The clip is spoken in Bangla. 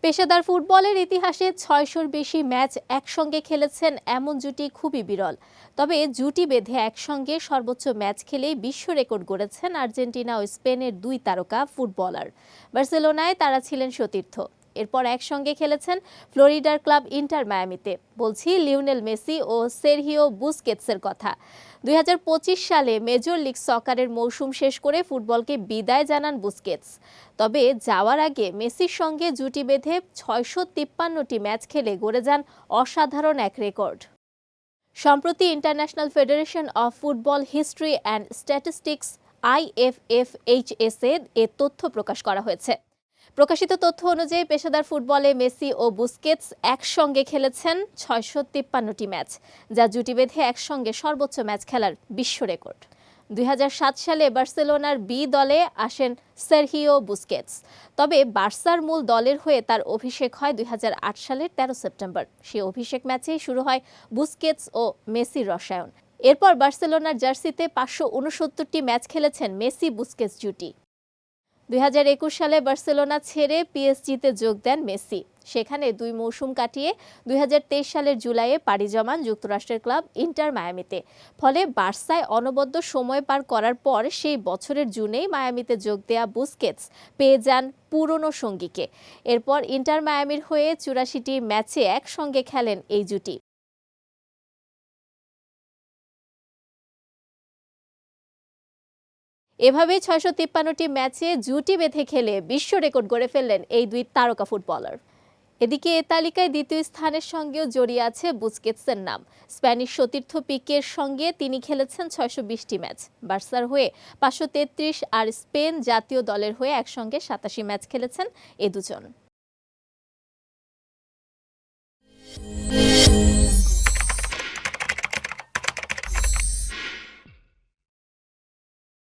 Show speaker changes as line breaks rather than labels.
পেশাদার ফুটবলের ইতিহাসে ৬০০-র বেশি ম্যাচ একসঙ্গে খেলেছেন এমন জুটি খুবই বিরল। তবে জুটি বেঁধে একসঙ্গে সর্বোচ্চ ম্যাচ খেলেই বিশ্ব রেকর্ড গড়েছেন আর্জেন্টিনা ও স্পেনের দুই তারকা ফুটবলার। বার্সেলোনায় তারা ছিলেন সতীর্থ। এরপর একসঙ্গে খেলেছেন ফ্লোরিডার ক্লাব ইন্টার মায়ামিতে। বলছি লিওনেল মেসি ও সেরহিও বুসকেতসের কথা। ২০২৫ সালে মেজর লিগ সকারের মৌসুম শেষ করে ফুটবলকে বিদায় জানান বুসকেতস। তবে যাওয়ার আগে মেসির সঙ্গে জুটি বেঁধে ৬৫৩টি ম্যাচ খেলে গড়ে যান অসাধারণ এক রেকর্ড। সম্প্রতি international federation of football history and statistics IFFHS এ তথ্য প্রকাশ করা হয়েছে। প্রকাশিত তথ্য অনুযায়ী পেশাদার ফুটবলে মেসি ও বুসকেতস একসঙ্গে খেলেছেন ৬৫৩টি ম্যাচ, যা জুটি বেঁধে একসঙ্গে সর্বোচ্চ ম্যাচ খেলার বিশ্ব রেকর্ড। ২০০৭ সালে বার্সেলোনার বি দলে আসেন সেরহিও বুসকেতস। তবে বার্সার মূল দলের হয়ে তার অভিষেক হয় ২০০৮ সালের ১৩ সেপ্টেম্বর। সেই অভিষেক ম্যাচেই শুরু হয় বুসকেতস ও মেসির রসায়ন। এরপর বার্সেলোনার জার্সিতে ৫৬৯টি ম্যাচ খেলেছেন মেসি বুসকেতস জুটি। ২০২১ সালে বার্সেলোনা ছেড়ে পিএসজিতে যোগ দেন মেসি। সেখানে ২ মৌসুম কাটিয়ে ২০২৩ সালের জুলাইয়ে পাড়ি জমান যুক্তরাষ্ট্রের ক্লাব ইন্টার মায়ামিতে। ফলে বার্সায় অনবদ্য সময় পার করার পর সেই বছরের জুনেই মায়ামিতে যোগ দেয়া বুসকেতস পেয়ে যান পুরনো সঙ্গীকে। এরপর ইন্টার মায়ামির হয়ে ৮৪টি ম্যাচে একসঙ্গে খেলেন এই জুটি। এভাবেই ৬৫৩টি ম্যাচে জুটি বেঁধে খেলে বিশ্ব রেকর্ড গড়ে ফেললেন এই দুই তারকা ফুটবলার। এদিকে এ তালিকায় দ্বিতীয় স্থানের সঙ্গেও জড়িয়ে আছে বুসকেতসের নাম। স্প্যানিশ সতীর্থ পিকের সঙ্গে তিনি খেলেছেন ৬২০টি ম্যাচ। বার্সার হয়ে ৫৩৩ আর স্পেন জাতীয় দলের হয়ে একসঙ্গে ৮৭ ম্যাচ খেলেছেন এ দুজন।